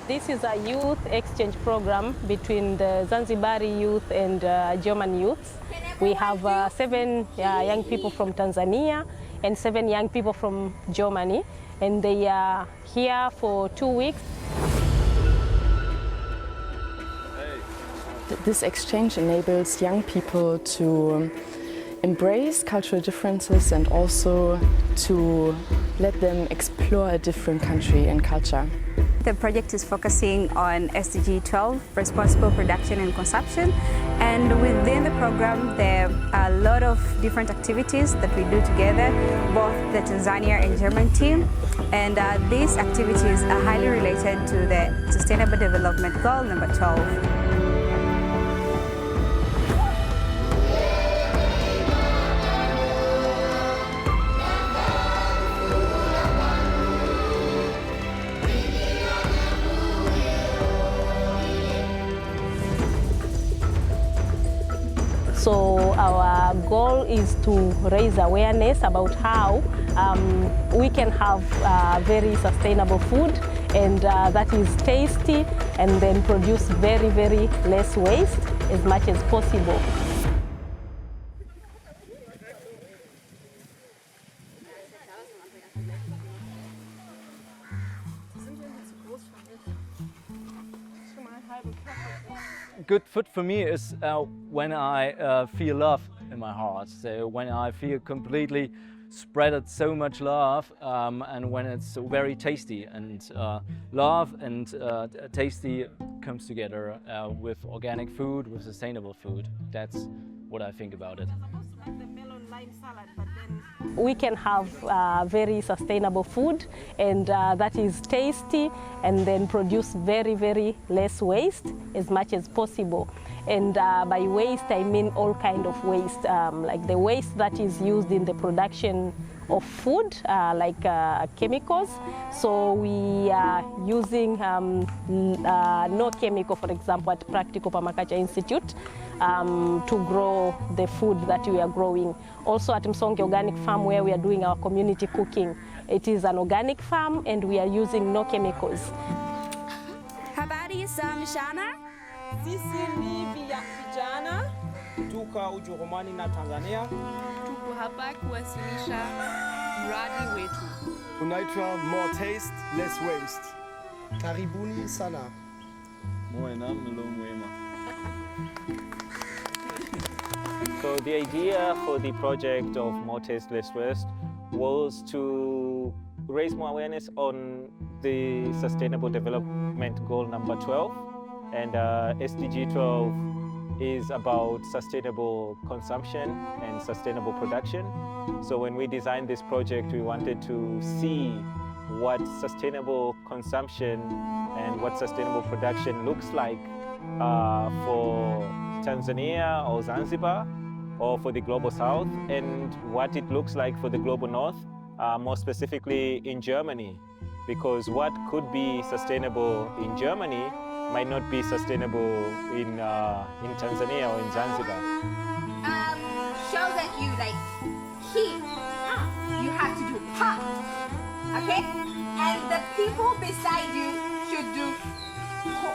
This is a youth exchange program between the Zanzibari youth and German youths. We have 7 young people from Tanzania and 7 young people from Germany, and they are here for 2 weeks. This exchange enables young people to embrace cultural differences and also to let them explore a different country and culture. The project is focusing on SDG 12, responsible production and consumption. And within the program, there are a lot of different activities that we do together, both the Tanzania and German team. And these activities are highly related to the Sustainable Development Goal number 12. So our goal is to raise awareness about how we can have very sustainable food and that is tasty and then produce very, very less waste as much as possible. Good food for me is when I feel love in my heart. So when I feel completely spreaded so much love and when it's very tasty and love and tasty comes together with organic food, with sustainable food. That's what I think about it. We can have very sustainable food and that is tasty and then produce very, very less waste as much as possible. And by waste, I mean all kind of waste, like the waste that is used in the production of food, like chemicals. So we are using no chemical, for example, at Practical Permaculture Institute to grow the food that we are growing. Also at Msonge Organic Farm, where we are doing our community cooking. It is an organic farm and we are using no chemicals. Habari za mchana. Sisi ni vijana kutoka Ujerumani na Tanzania. Tuko hapa kuwasilisha mradi wetu. Unaitwa More Taste, Less Waste. Karibuni sana. Moena mlo mwema. So the idea for the project of More Taste, Less Waste was to raise more awareness on the Sustainable Development Goal number 12. And SDG 12 is about sustainable consumption and sustainable production. So when we designed this project, we wanted to see what sustainable consumption and what sustainable production looks like for Tanzania or Zanzibar or for the Global South, and what it looks like for the Global North, more specifically in Germany. Because what could be sustainable in Germany might not be sustainable in Tanzania or in Zanzibar. Show that you like he. You have to do ha. Okay? And the people beside you should do ho.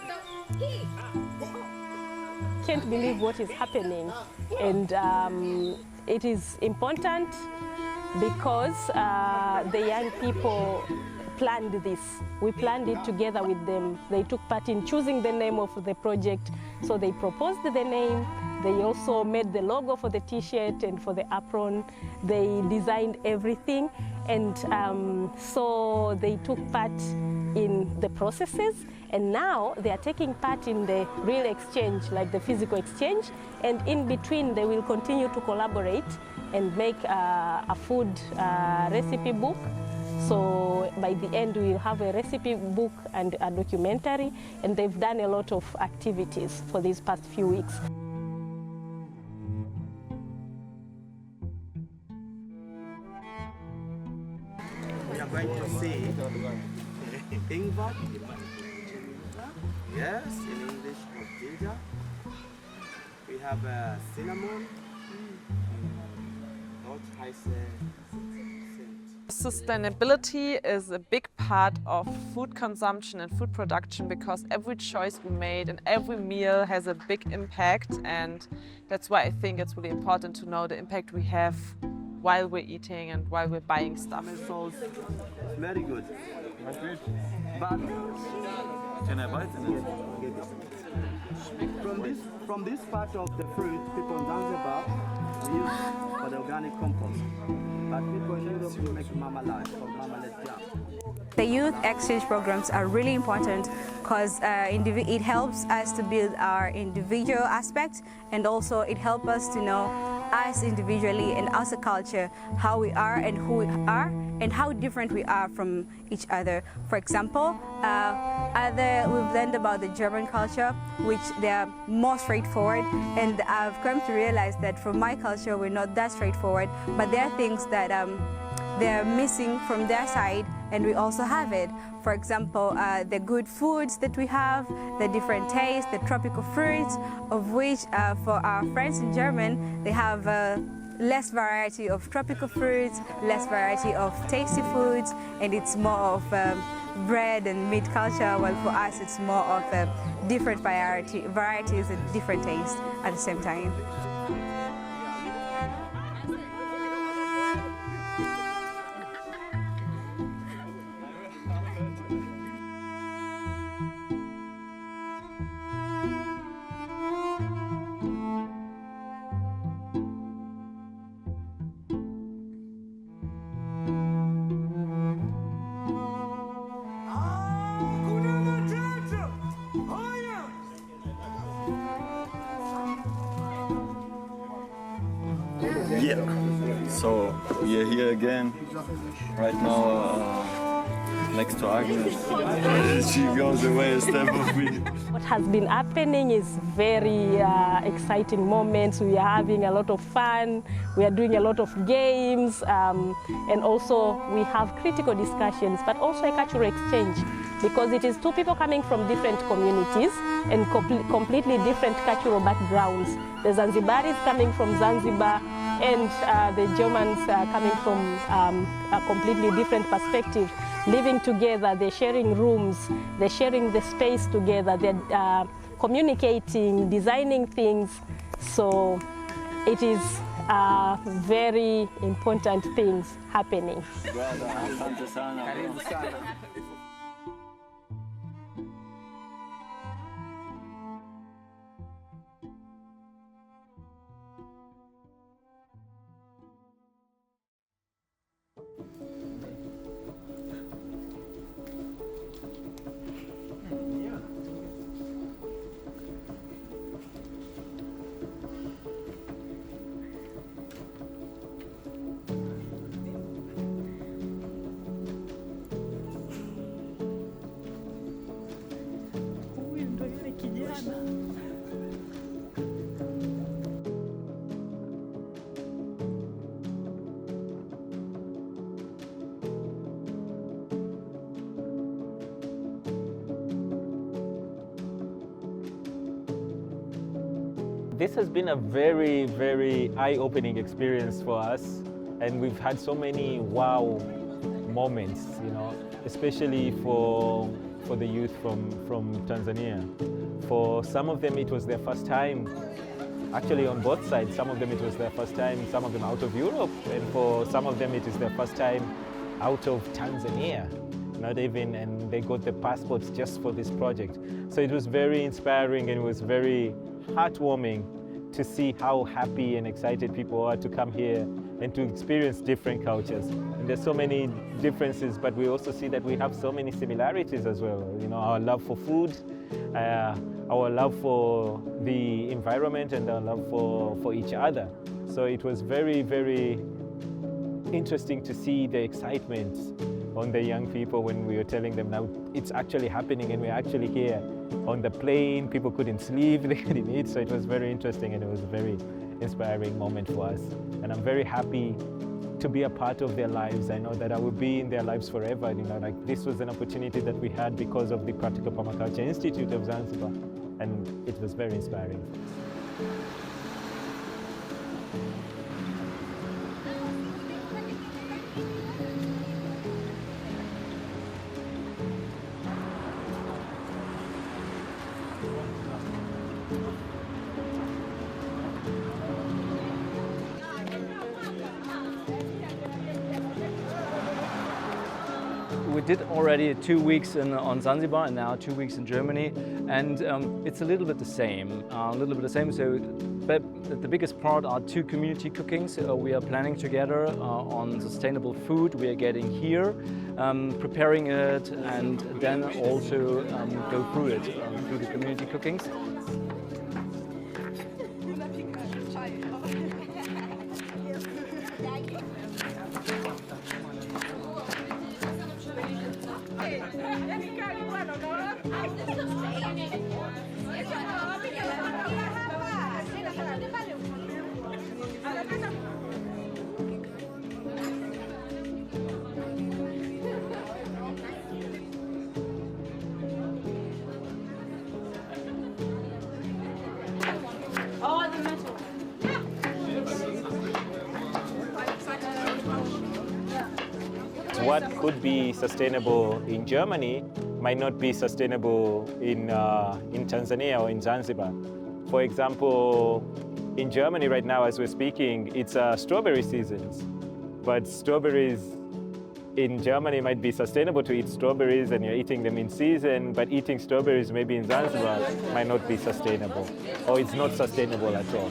So he. Can't believe what is happening, and it is important because the young people planned this. We planned it together with them. They took part in choosing the name of the project, so they proposed the name. They also made the logo for the t-shirt and for the apron. They designed everything, and so they took part in the processes, and now they are taking part in the real exchange, like the physical exchange, and in between they will continue to collaborate and make a food recipe book. So by the end we will have a recipe book and a documentary, and they've done a lot of activities for these past few weeks. We are going to see ingwer. Yes, in English, ginger. We have cinnamon. Dort heißt Sustainability is a big part of food consumption and food production because every choice we made and every meal has a big impact, and that's why I think it's really important to know the impact we have while we're eating and while we're buying stuff. Very good. But can I bite it? From this part of the fruit, people in Zanzibar we use for the organic compost. But people in Europe we make marmalade or marmalade jam. The youth exchange programs are really important because it helps us to build our individual aspect, and also it helps us to know us individually and as a culture, how we are and who we are and how different we are from each other. For example, we've learned about the German culture, which they are more straightforward, and I've come to realize that from my culture we're not that straightforward, but there are things that they're missing from their side and we also have it. For example, the good foods that we have, the different tastes, the tropical fruits, of which for our friends in German, they have less variety of tropical fruits, less variety of tasty foods, and it's more of bread and meat culture, while for us it's more of different varieties and different tastes at the same time. Yeah, so we are here again, right now next to Agnes. She goes away a step of me. What has been happening is very exciting moments. We are having a lot of fun, we are doing a lot of games, and also we have critical discussions, but also a cultural exchange, because it is two people coming from different communities and completely different cultural backgrounds. The Zanzibaris coming from Zanzibar and the Germans coming from a completely different perspective, living together, they're sharing rooms, they're sharing the space together, they're communicating, designing things. So it is very important things happening. This has been a very, very eye-opening experience for us, and we've had so many wow moments, you know, especially for the youth from Tanzania. For some of them it was their first time, actually on both sides. Some of them it was their first time, some of them out of Europe, and for some of them it is their first time out of Tanzania. Not even, and they got the passports just for this project. So it was very inspiring and it was very heartwarming to see how happy and excited people are to come here and to experience different cultures. And there's so many differences, but we also see that we have so many similarities as well. You know, our love for food, our love for the environment, and our love for each other. So it was very, very interesting to see the excitement on the young people when we were telling them now it's actually happening and we're actually here on the plane. People couldn't sleep, they couldn't eat, so it was very interesting and it was a very inspiring moment for us. And I'm very happy to be a part of their lives. I know that I will be in their lives forever. You know, like this was an opportunity that we had because of the Practical Permaculture Institute of Zanzibar, and it was very inspiring for us. did already 2 weeks on Sansibar and now 2 weeks in Germany, and it's a little bit the same. So, but the biggest part are 2 community cookings. We are planning together on sustainable food we are getting here, preparing it, and then also go through it through the community cookings. What could be sustainable in Germany might not be sustainable in Tanzania or in Zanzibar. For example, in Germany right now, as we're speaking, it's strawberry seasons. But strawberries in Germany might be sustainable to eat strawberries and you're eating them in season, but eating strawberries maybe in Zanzibar might not be sustainable, or it's not sustainable at all.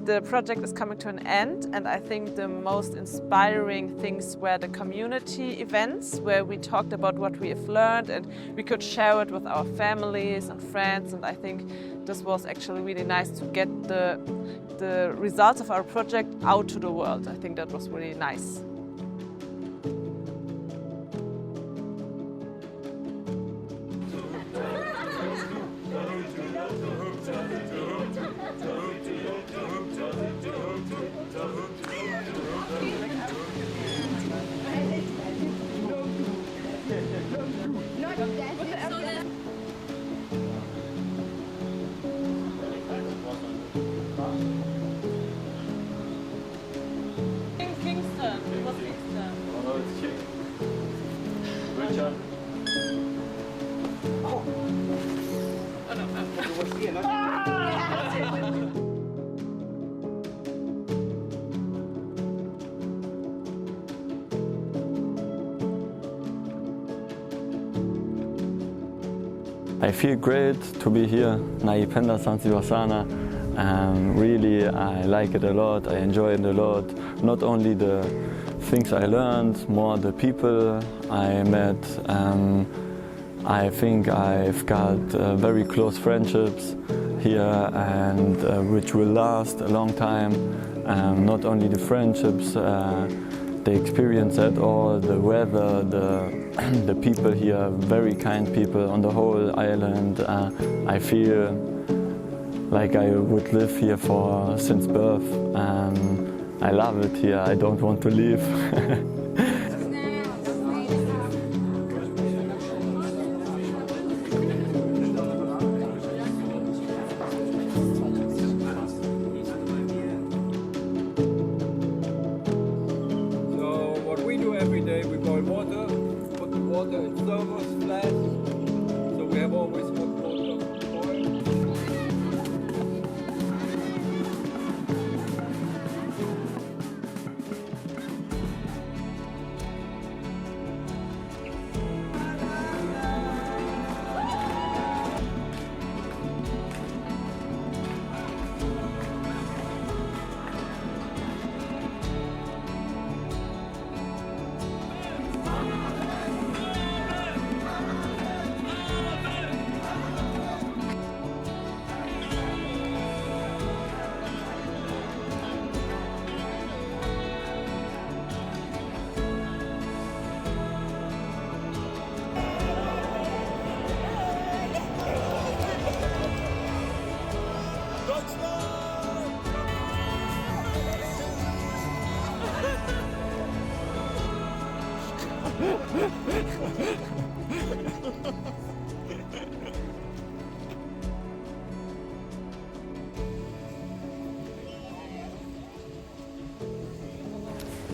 The project is coming to an end, and I think the most inspiring things were the community events where we talked about what we have learned and we could share it with our families and friends, and I think this was actually really nice to get the results of our project out to the world. I think that was really nice. I feel great to be here. Naipenda Sansibar sana. Really, I like it a lot. I enjoy it a lot. Not only the things I learned, more the people I met. I think I've got very close friendships here, and which will last a long time. Not only the friendships, the experience at all, the weather, the people here, very kind people on the whole island. I feel like I would live here since birth. I love it here. I don't want to leave.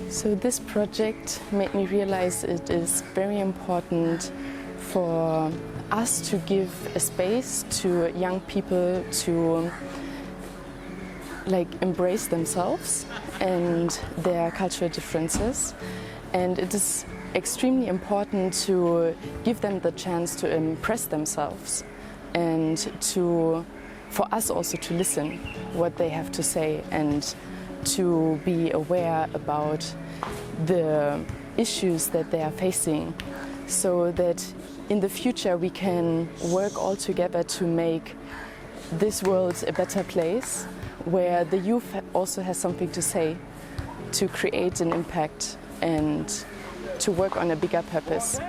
So this project made me realize it is very important for us to give a space to young people to embrace themselves and their cultural differences. And it is extremely important to give them the chance to impress themselves and for us also to listen what they have to say and to be aware about the issues that they are facing, so that in the future we can work all together to make this world a better place, where the youth also has something to say, to create an impact and to work on a bigger purpose.